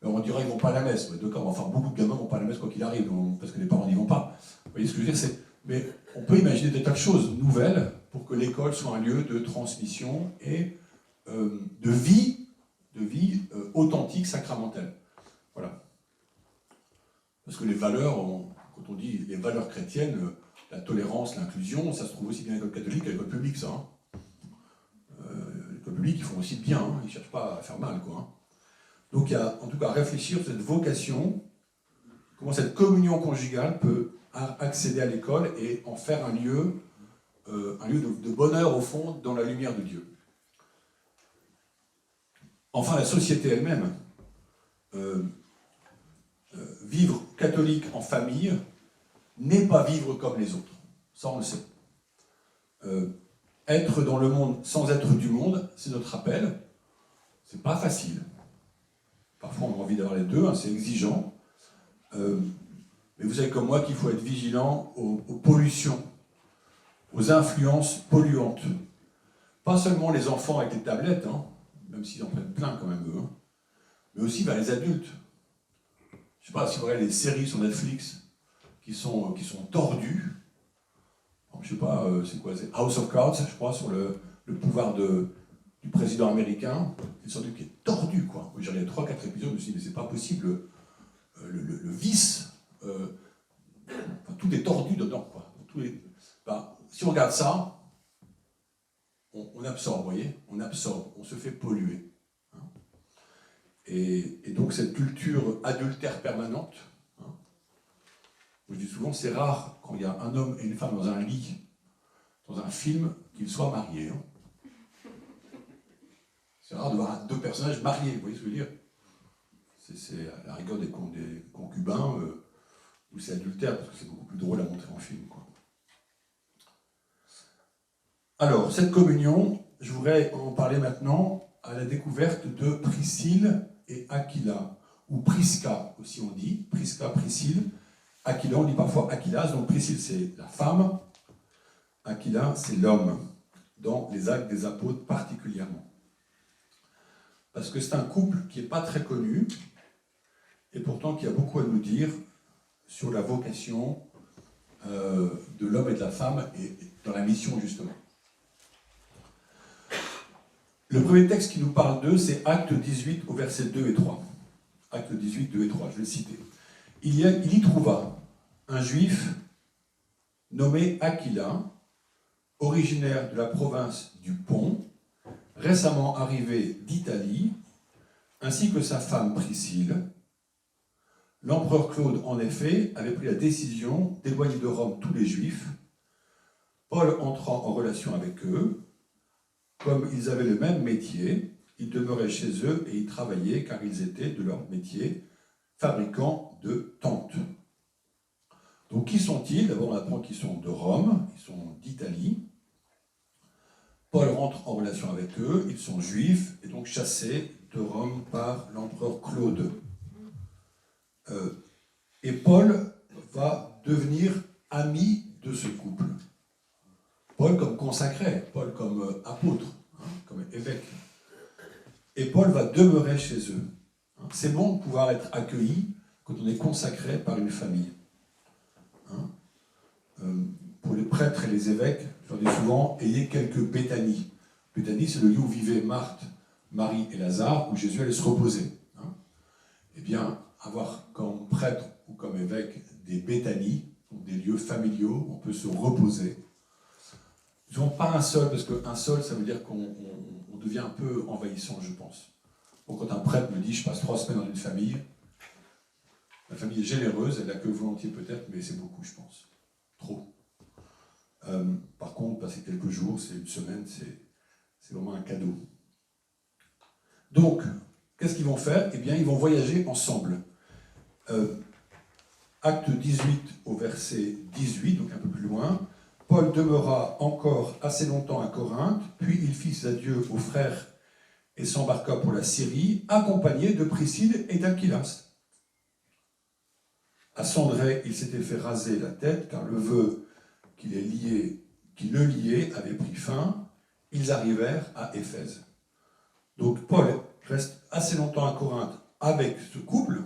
Alors on dirait qu'ils ne vont pas à la messe, d'accord, enfin beaucoup de gamins ne vont pas à la messe quoi qu'il arrive, parce que les parents n'y vont pas. Vous voyez ce que je veux dire, mais on peut imaginer des tas de choses nouvelles pour que l'école soit un lieu de transmission et de vie authentique, sacramentelle. Voilà. Parce que les valeurs, quand on dit les valeurs chrétiennes, la tolérance, l'inclusion, ça se trouve aussi bien à l'école catholique qu'à l'école publique, ça. L'école publique, ils font aussi bien, hein, ils ne cherchent pas à faire mal, quoi. Hein. Donc il y a en tout cas à réfléchir sur cette vocation, comment cette communion conjugale peut accéder à l'école et en faire un lieu de bonheur au fond dans la lumière de Dieu. Enfin la société elle-même, vivre catholique en famille n'est pas vivre comme les autres, ça on le sait. Être dans le monde sans être du monde, c'est notre appel, c'est pas facile. Parfois, on a envie d'avoir les deux, hein, c'est exigeant. Mais vous savez comme moi qu'il faut être vigilant aux pollutions, aux influences polluantes. Pas seulement les enfants avec les tablettes, hein, même s'ils en prennent plein quand même eux, hein, mais aussi vers les adultes. Je ne sais pas si vous regardez les séries sur Netflix qui sont tordues. Alors, je ne sais pas, c'est quoi, c'est House of Cards, je crois, sur le pouvoir du président américain. C'est une sorte de truc qui est tordu, quoi. J'ai regardé 3-4 épisodes, je me suis dit, mais c'est pas possible, le vice, enfin, tout est tordu dedans, quoi. Si on regarde ça, on absorbe, vous voyez, on absorbe, on se fait polluer. Hein. Et donc cette culture adultère permanente, hein, je dis souvent, c'est rare quand il y a un homme et une femme dans un lit, dans un film, qu'ils soient mariés. Hein. C'est rare de voir deux personnages mariés, vous voyez ce que je veux dire? C'est à la rigueur des concubins, où c'est adultère, parce que c'est beaucoup plus drôle à montrer en film, quoi. Alors, cette communion, je voudrais en parler maintenant à la découverte de Priscille et Aquila, ou Prisca aussi on dit, Prisca, Priscille, Aquila, on dit parfois Aquilas, donc Priscille c'est la femme, Aquila c'est l'homme, dans les Actes des Apôtres particulièrement. Parce que c'est un couple qui n'est pas très connu, et pourtant qui a beaucoup à nous dire sur la vocation de l'homme et de la femme, et dans la mission justement. Le premier texte qui nous parle d'eux, c'est Acte 18 au verset 2 et 3. Acte 18, 2 et 3, je vais le citer. Il y trouva un juif nommé Aquila, originaire de la province du Pont, récemment arrivé d'Italie, ainsi que sa femme Priscille. L'empereur Claude, en effet, avait pris la décision d'éloigner de Rome tous les Juifs. Paul entrant en relation avec eux, comme ils avaient le même métier, ils demeuraient chez eux et y travaillaient car ils étaient de leur métier fabricants de tentes. Donc qui sont-ils? D'abord on apprend qu'ils sont de Rome, ils sont d'Italie. Paul rentre en relation avec eux, ils sont juifs et donc chassés de Rome par l'empereur Claude. Et Paul va devenir ami de ce couple. Paul comme consacré, Paul comme apôtre, hein, comme évêque. Et Paul va demeurer chez eux. C'est bon de pouvoir être accueilli quand on est consacré par une famille. Hein. Pour les prêtres et les évêques, je leur dis souvent, ayez quelques Béthanies. Béthanie, c'est le lieu où vivaient Marthe, Marie et Lazare, où Jésus allait se reposer. Hein. Eh bien, avoir comme prêtre ou comme évêque des Béthanies, donc des lieux familiaux où on peut se reposer. Souvent pas un seul, parce qu'un seul, ça veut dire qu'on devient un peu envahissant, je pense. Donc, quand un prêtre me dit, je passe 3 semaines dans une famille, la famille est généreuse, elle accueille volontiers peut-être, mais c'est beaucoup, je pense. Trop. Par contre, passer quelques jours, c'est une semaine, c'est vraiment un cadeau. Donc, qu'est-ce qu'ils vont faire? Eh bien, ils vont voyager ensemble. Acte 18 au verset 18, donc un peu plus loin. Paul demeura encore assez longtemps à Corinthe, puis il fit ses adieux aux frères et s'embarqua pour la Syrie, accompagné de Priscille et d'Aquilas. À Cendrée, il s'était fait raser la tête, car le vœu qui le liait avait pris fin. Ils arrivèrent à Éphèse. Donc Paul reste assez longtemps à Corinthe avec ce couple,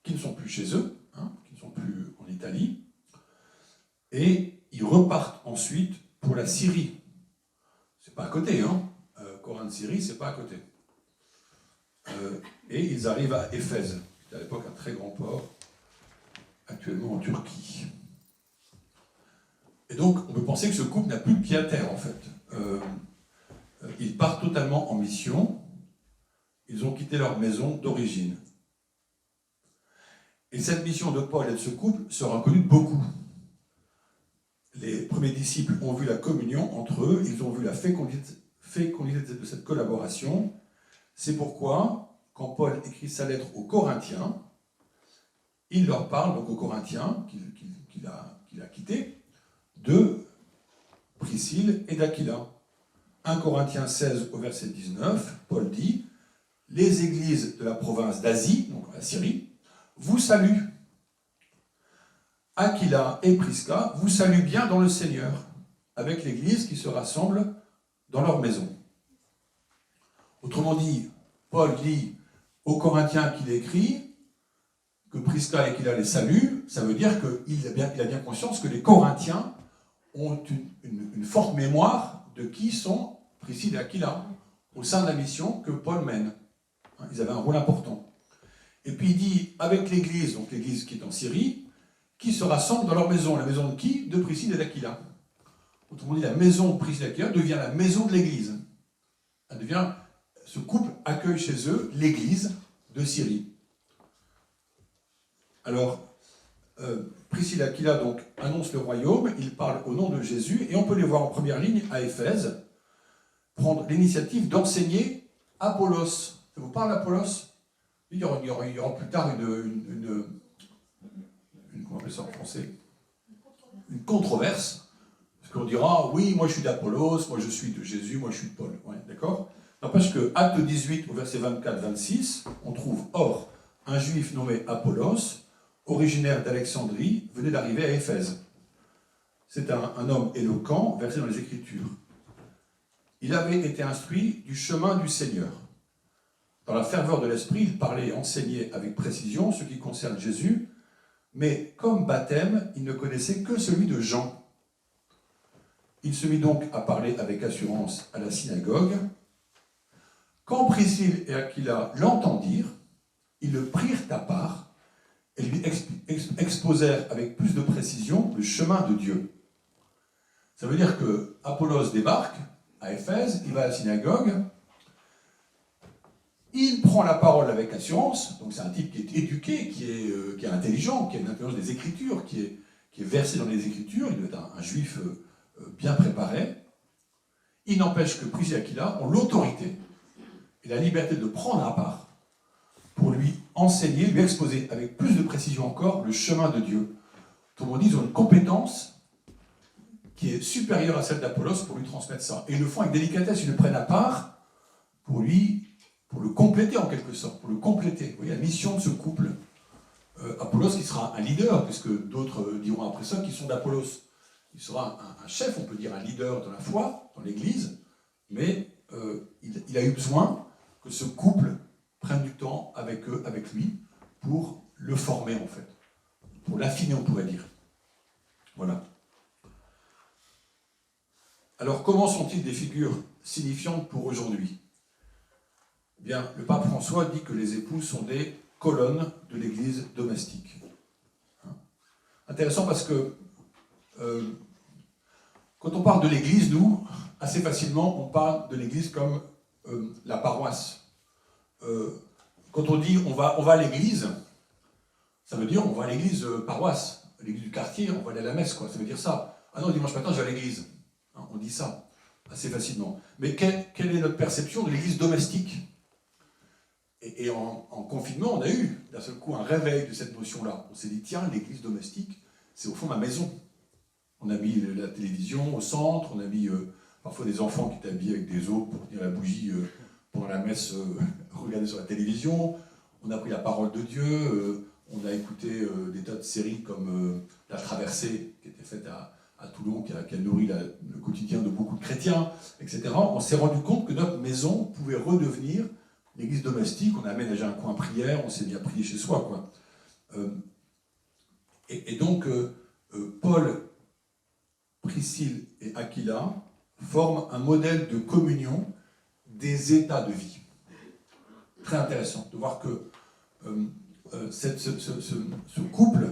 qui ne sont plus chez eux, hein, qui ne sont plus en Italie, et ils repartent ensuite pour la Syrie. C'est pas à côté, hein. Corinthe-Syrie, c'est pas à côté. Et ils arrivent à Éphèse, qui était à l'époque un très grand port, actuellement en Turquie. Et donc, on peut penser que ce couple n'a plus de pied à terre, en fait. Ils partent totalement en mission. Ils ont quitté leur maison d'origine. Et cette mission de Paul et de ce couple sera connue de beaucoup. Les premiers disciples ont vu la communion entre eux, ils ont vu la fécondité de cette collaboration. C'est pourquoi, quand Paul écrit sa lettre aux Corinthiens, il leur parle, donc aux Corinthiens, qu'il a quittés, de Priscille et d'Aquila. 1 Corinthiens 16 au verset 19, Paul dit « Les églises de la province d'Asie, donc la Syrie, vous saluent. Aquila et Prisca vous saluent bien dans le Seigneur, avec l'église qui se rassemble dans leur maison. » Autrement dit, Paul dit aux Corinthiens qu'il écrit que Prisca et Aquila les saluent, ça veut dire qu'il a bien conscience que les Corinthiens ont une forte mémoire de qui sont Priscille et Aquila au sein de la mission que Paul mène. Ils avaient un rôle important. Et puis il dit, avec l'église, donc l'église qui est en Syrie, qui se rassemble dans leur maison. La maison de qui? De Priscille et d'Aquila. Autrement dit, la maison de Priscille et d'Aquila devient la maison de l'église. Ce couple accueille chez eux l'église de Syrie. Alors, Priscille et Aquila donc annoncent le royaume, ils parlent au nom de Jésus, et on peut les voir en première ligne à Éphèse, prendre l'initiative d'enseigner Apollos. Ça vous parle, Apollos? Il y aura plus tard comment on appelle ça en français? Une controverse. Parce qu'on dira, oui, moi je suis d'Apollos, moi je suis de Jésus, moi je suis de Paul. Ouais, d'accord? N'empêche que, acte 18, au verset 24-26, on trouve, or, un juif nommé Apollos, originaire d'Alexandrie, venait d'arriver à Éphèse. C'est un homme éloquent, versé dans les Écritures. Il avait été instruit du chemin du Seigneur. Dans la ferveur de l'esprit, il parlait et enseignait avec précision ce qui concerne Jésus, mais comme baptême, il ne connaissait que celui de Jean. Il se mit donc à parler avec assurance à la synagogue. Quand Priscille et Aquila l'entendirent, ils le prirent à part et lui exposèrent avec plus de précision le chemin de Dieu. Ça veut dire que Apollos débarque à Éphèse, il va à la synagogue, il prend la parole avec assurance, donc c'est un type qui est éduqué, qui est intelligent, qui a une intelligence des Écritures, qui est versé dans les Écritures, il doit être un juif bien préparé. Il n'empêche que Priscille et Aquila ont l'autorité et la liberté de prendre à part pour lui enseigner, lui exposer avec plus de précision encore le chemin de Dieu. Autrement dit, ils ont une compétence qui est supérieure à celle d'Apollos pour lui transmettre ça. Et ils le font avec délicatesse, ils le prennent à part pour le compléter en quelque sorte, pour le compléter. Vous voyez, la mission de ce couple. Apollos qui sera un leader, puisque d'autres diront après ça qu'ils sont d'Apollos. Il sera un chef, on peut dire un leader de la foi, dans l'Église, mais il a eu besoin que ce couple prenne du temps avec eux, avec lui, pour le former en fait, pour l'affiner on pourrait dire. Voilà. Alors comment sont-ils des figures signifiantes pour aujourd'hui? Eh bien, le pape François dit que les épouses sont des colonnes de l'Église domestique. Intéressant parce que quand on parle de l'Église, nous, assez facilement, on parle de l'Église comme la paroisse. Quand on dit on va à l'église, ça veut dire on va à l'église paroisse, à l'église du quartier, on va aller à la messe, quoi. Ça veut dire ça. Ah non, dimanche matin, je vais à l'église. Hein, on dit ça assez facilement. Mais quelle est notre perception de l'église domestique? Et en confinement, on a eu d'un seul coup un réveil de cette notion-là. On s'est dit, tiens, l'église domestique, c'est au fond ma maison. On a mis la télévision au centre, on a mis parfois des enfants qui étaient habillés avec des os pour tenir la bougie pendant la messe, regarder sur la télévision. On a pris la parole de Dieu, on a écouté des tas de séries comme La Traversée, qui était faite à Toulon, qui a nourri le quotidien de beaucoup de chrétiens, etc. On s'est rendu compte que notre maison pouvait redevenir l'église domestique, on a aménagé un coin prière, on s'est mis à prier chez soi, quoi. Et donc, Paul, Priscille et Aquila forment un modèle de communion des états de vie. Très intéressant de voir que ce couple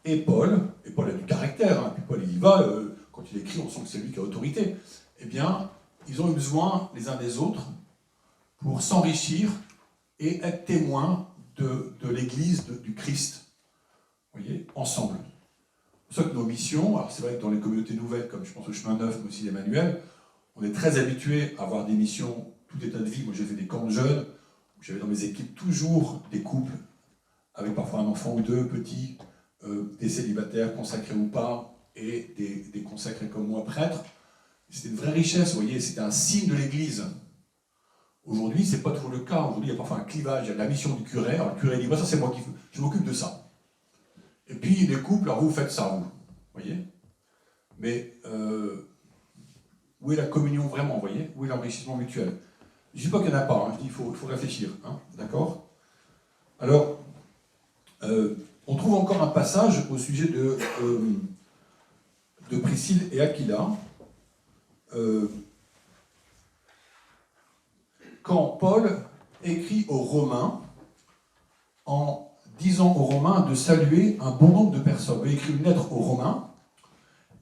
et Paul a du caractère, hein, puis Paul il y va, quand il écrit on sent que c'est lui qui a autorité, eh bien ils ont eu besoin les uns des autres pour s'enrichir et être témoins de l'Église du Christ, vous voyez, ensemble. C'est pour ça que nos missions, alors c'est vrai que dans les communautés nouvelles, comme je pense au Chemin Neuf, mais aussi l'Emmanuel, on est très habitué à avoir des missions tout état de vie. Moi j'ai fait des camps de jeunes, où j'avais dans mes équipes toujours des couples, avec parfois un enfant ou deux petits, des célibataires, consacrés ou pas, et des consacrés comme moi, prêtres. C'était une vraie richesse, vous voyez, c'était un signe de l'Église. Aujourd'hui, ce n'est pas toujours le cas. Aujourd'hui, il y a parfois un clivage, il y a la mission du curé. Alors le curé dit, bah, ça c'est moi qui je m'occupe de ça. Et puis les couples, alors vous faites ça, vous voyez. Mais où est la communion vraiment, vous voyez? Où est l'enrichissement mutuel? Je ne dis pas qu'il n'y en a pas, hein. Je dis qu'il faut réfléchir, hein. D'accord? Alors, on trouve encore un passage au sujet de Priscille et Aquila. Quand Paul écrit aux Romains, en disant aux Romains de saluer un bon nombre de personnes. Il écrit une lettre aux Romains,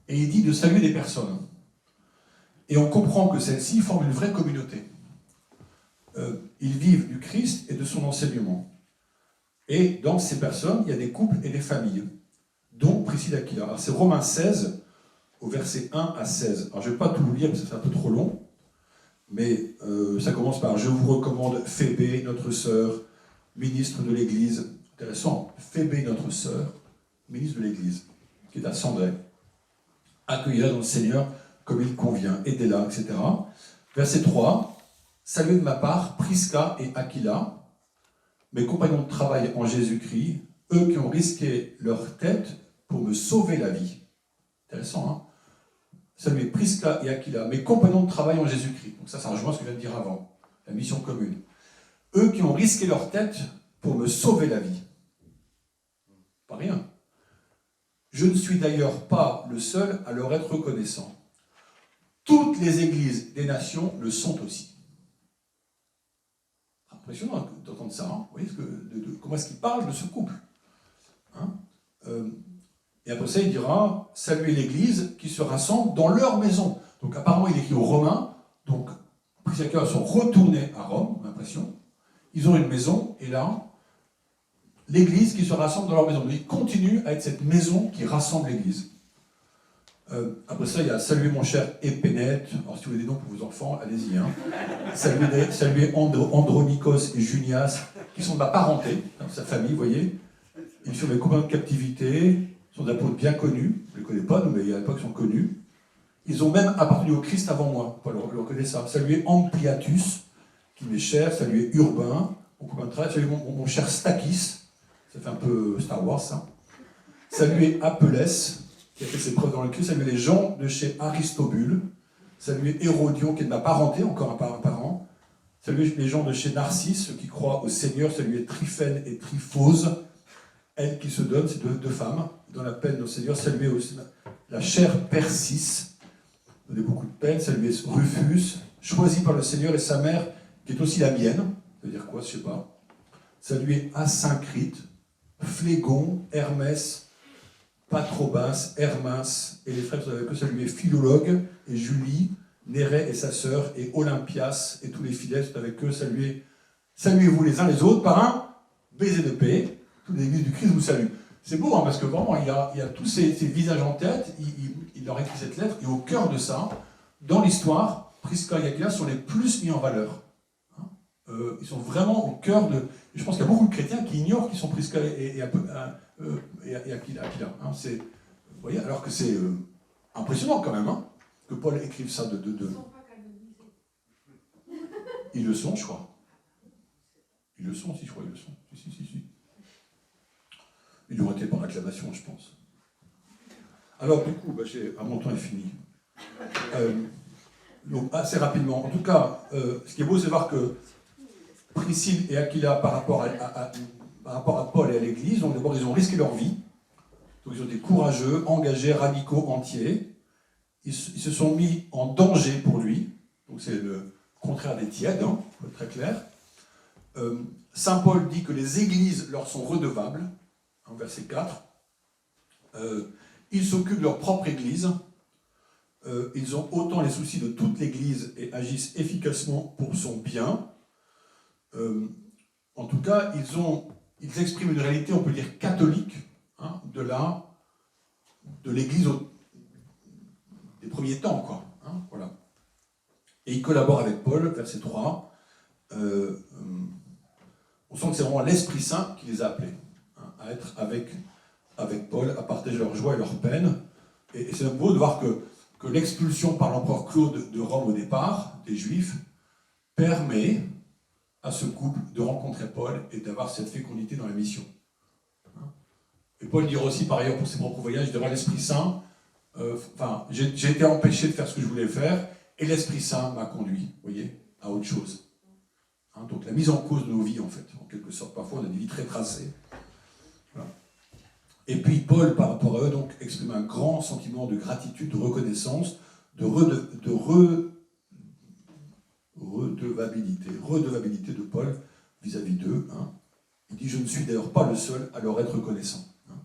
et il dit de saluer des personnes. Et on comprend que celles-ci forment une vraie communauté. Ils vivent du Christ et de son enseignement. Et dans ces personnes, il y a des couples et des familles, dont Priscille et Aquila. Alors c'est Romains 16, au verset 1 à 16. Alors je ne vais pas tout vous lire, parce que c'est un peu trop long, mais ça commence par « Je vous recommande Phébé, notre sœur, ministre de l'Église ». Intéressant, Phébé, notre sœur, ministre de l'Église, qui est à Cendré. Accueillez-la dans le Seigneur comme il convient, aidez-la, etc. Verset 3, « Saluez de ma part Prisca et Aquila, mes compagnons de travail en Jésus-Christ, eux qui ont risqué leur tête pour me sauver la vie. » Intéressant, hein? Saluez Prisca et Aquila, mes compagnons de travail en Jésus-Christ. Donc ça rejoint ce que je viens de dire avant, la mission commune. Eux qui ont risqué leur tête pour me sauver la vie. Pas rien. Je ne suis d'ailleurs pas le seul à leur être reconnaissant. Toutes les églises des nations le sont aussi. Impressionnant d'entendre ça, hein. Vous voyez comment est-ce qu'il parle de ce couple, hein? Et après ça, il dira « Saluez l'Église qui se rassemble dans leur maison ». Donc apparemment, il écrit aux Romains, donc les chrétiens sont retournés à Rome, j'ai l'impression. Ils ont une maison, et là, l'Église qui se rassemble dans leur maison. Mais il continue à être cette maison qui rassemble l'Église. Après ça, il y a « Saluez mon cher Épénète ». Alors si vous avez des noms pour vos enfants, allez-y. Hein. Saluez Andronikos et Junias, qui sont de ma parenté, dans sa famille, vous voyez. Ils sont mes compagnons de captivité, sont d'apôtres bien connus. Je ne les connais pas, nous, mais à l'époque, ils sont connus. Ils ont même appartenu au Christ avant moi. Paul le reconnaît ça. Saluez Ampliatus, qui m'est cher. Saluez Urbain, mon copain de travail. Saluez mon cher Stakis. Ça fait un peu Star Wars, ça. Saluez Apelles, qui a fait ses preuves dans le Christ. Saluez les gens de chez Aristobule. Saluez Hérodion, qui est de ma parenté, encore un parent. Saluez les gens de chez Narcisse, ceux qui croient au Seigneur. Saluez Tryphène et Tryphose, elles qui se donnent, ces deux femmes, dans la peine au Seigneur. Saluez aussi la chère Persis, donnez beaucoup de peine. Saluez Rufus, choisi par le Seigneur, et sa mère, qui est aussi la mienne. Ça veut dire quoi, je ne sais pas. Saluez Asyncrite, Phlégon, Hermès, Patrobas, Hermas, et les frères qui sont avec eux. Saluez Philologue et Julie, Nérée et sa sœur, et Olympias, et tous les fidèles sont avec eux. Saluez-vous les uns les autres par un baiser de paix. Toutes les églises du Christ vous saluent. C'est beau, hein, parce que vraiment, il y a tous ces visages en tête, il leur écrit cette lettre, et au cœur de ça, dans l'histoire, Prisca et Aquila sont les plus mis en valeur. Hein, ils sont vraiment au cœur de... Je pense qu'il y a beaucoup de chrétiens qui ignorent qui sont Prisca et Aquila. Hein, vous voyez, alors que c'est impressionnant quand même, hein, que Paul écrive ça de... Ils ne sont pas canonisés. Ils le sont, je crois. Ils le sont aussi, je crois, ils le sont. Si. Ils l'ont été par acclamation, je pense. Alors, du coup, mon temps est fini. Donc, assez rapidement. En tout cas, ce qui est beau, c'est voir que Priscille et Aquila par rapport à Paul et à l'Église. Donc d'abord, ils ont risqué leur vie. Donc ils ont été courageux, engagés, radicaux, entiers. Ils se sont mis en danger pour lui. Donc c'est le contraire des tièdes, hein, pour être très clair. Saint Paul dit que les églises leur sont redevables, hein, verset 4. Ils s'occupent de leur propre église. Ils ont autant les soucis de toute l'église et agissent efficacement pour son bien. En tout cas, ils expriment une réalité, on peut dire, catholique, hein, de l'église des premiers temps, quoi. Hein, voilà. Et ils collaborent avec Paul, verset 3. On sent que c'est vraiment l'Esprit Saint qui les a appelés, hein, à être avec Paul, à partager leur joie et leur peine. Et c'est beau de voir que l'expulsion par l'empereur Claude de Rome au départ, des Juifs, permet à ce couple de rencontrer Paul et d'avoir cette fécondité dans la mission. Et Paul dira aussi par ailleurs pour ses propres voyages, devant l'Esprit Saint, j'ai été empêché de faire ce que je voulais faire, et l'Esprit Saint m'a conduit, vous voyez, à autre chose. Hein, donc la mise en cause de nos vies, en fait, en quelque sorte. Parfois, on a des vies très tracées. Voilà. Et puis Paul, par rapport à eux, donc, exprime un grand sentiment de gratitude, de reconnaissance, de redevabilité de Paul vis-à-vis d'eux. Hein. Il dit « Je ne suis d'ailleurs pas le seul à leur être reconnaissant. Hein. »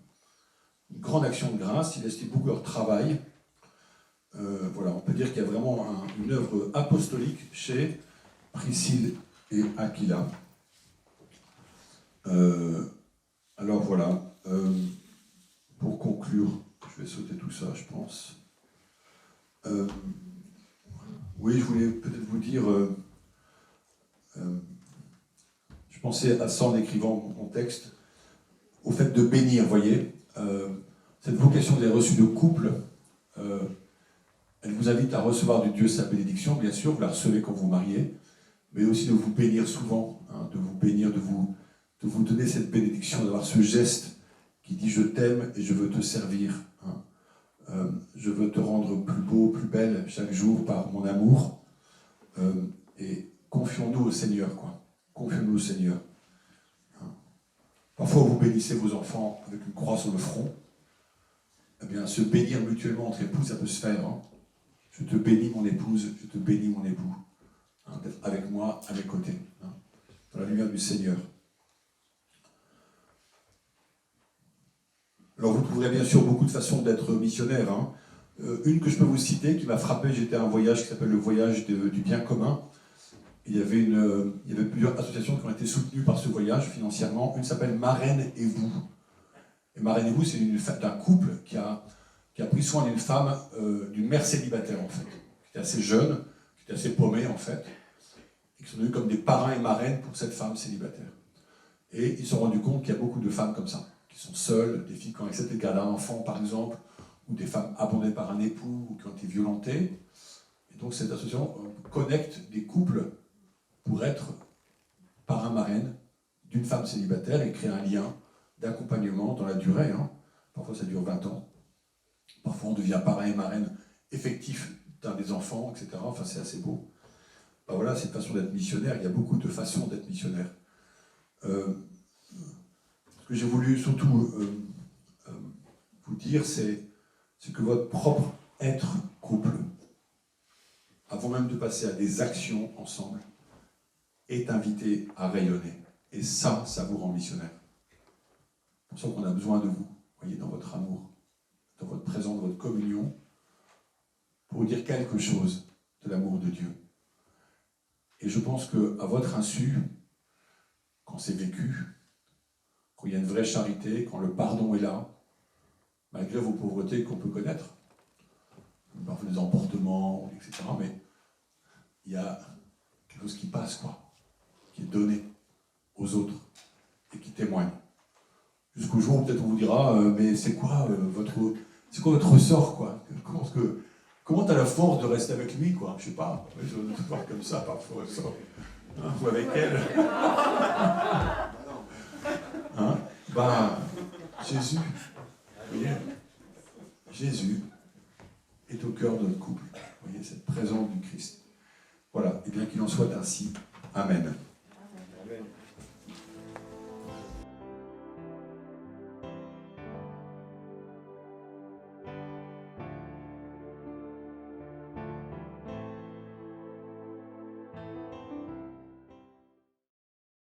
Une grande action de grâce, il estime beaucoup leur travail. Voilà, on peut dire qu'il y a vraiment une œuvre apostolique chez Priscille et Aquila. Alors voilà, pour conclure, je vais sauter tout ça, je pense. Oui, je voulais peut-être vous dire, je pensais à ça en écrivant mon texte, au fait de bénir, vous voyez. Cette vocation que vous avez reçue de couple, elle vous invite à recevoir de Dieu sa bénédiction, bien sûr, vous la recevez quand vous vous mariez, mais aussi de vous bénir souvent, hein, de vous bénir, de vous donner cette bénédiction, d'avoir ce geste qui dit « Je t'aime et je veux te servir. Hein. Je veux te rendre plus beau, plus belle chaque jour par mon amour. Et confions-nous au Seigneur, quoi. Confions-nous au Seigneur. Hein. Parfois, vous bénissez vos enfants avec une croix sur le front. Eh bien, se bénir mutuellement entre épouses, ça peut se faire. Hein. Je te bénis, mon épouse, je te bénis, mon époux. Hein, d'être avec moi, à mes côtés. Hein, dans la lumière du Seigneur. Alors, vous trouverez bien sûr beaucoup de façons d'être missionnaire. Hein. Une que je peux vous citer, qui m'a frappé, j'étais à un voyage qui s'appelle le voyage du bien commun. Il y avait plusieurs associations qui ont été soutenues par ce voyage financièrement. Une s'appelle Marraine et vous. Et Marraine et vous, c'est d'un couple qui a pris soin d'une femme, d'une mère célibataire en fait, qui était assez jeune, qui était assez paumée en fait, et qui sont devenus comme des parrains et marraines pour cette femme célibataire. Et ils se sont rendus compte qu'il y a beaucoup de femmes comme ça, qui sont seules, des filles qui ont accepté de garder un enfant par exemple, ou des femmes abandonnées par un époux, ou qui ont été violentées. Et donc cette association connecte des couples pour être parrain marraine d'une femme célibataire et créer un lien d'accompagnement dans la durée. Hein. Parfois ça dure 20 ans. Parfois on devient parrain et marraine effectif d'un des enfants, etc. Enfin c'est assez beau. Ben voilà, c'est une façon d'être missionnaire. Il y a beaucoup de façons d'être missionnaire. Ce que j'ai voulu surtout vous dire, c'est que votre propre être couple, avant même de passer à des actions ensemble, est invité à rayonner. Et ça vous rend missionnaire. C'est pour ça qu'on a besoin de vous, voyez, dans votre amour, dans votre présence, dans votre communion, pour vous dire quelque chose de l'amour de Dieu. Et je pense qu'à votre insu, quand c'est vécu, quand il y a une vraie charité, quand le pardon est là, malgré vos pauvretés qu'on peut connaître, parfois des emportements, etc., mais il y a quelque chose qui passe, quoi, qui est donné aux autres et qui témoigne. Jusqu'au jour où peut-être on vous dira, mais c'est quoi votre ressort, quoi? Comment tu as la force de rester avec lui, quoi? Je sais pas, je dois te voir comme ça parfois, hein, ou avec elle. Hein? Jésus, vous voyez, Jésus est au cœur de notre couple. Vous voyez, cette présence du Christ. Voilà, et bien qu'il en soit ainsi. Amen.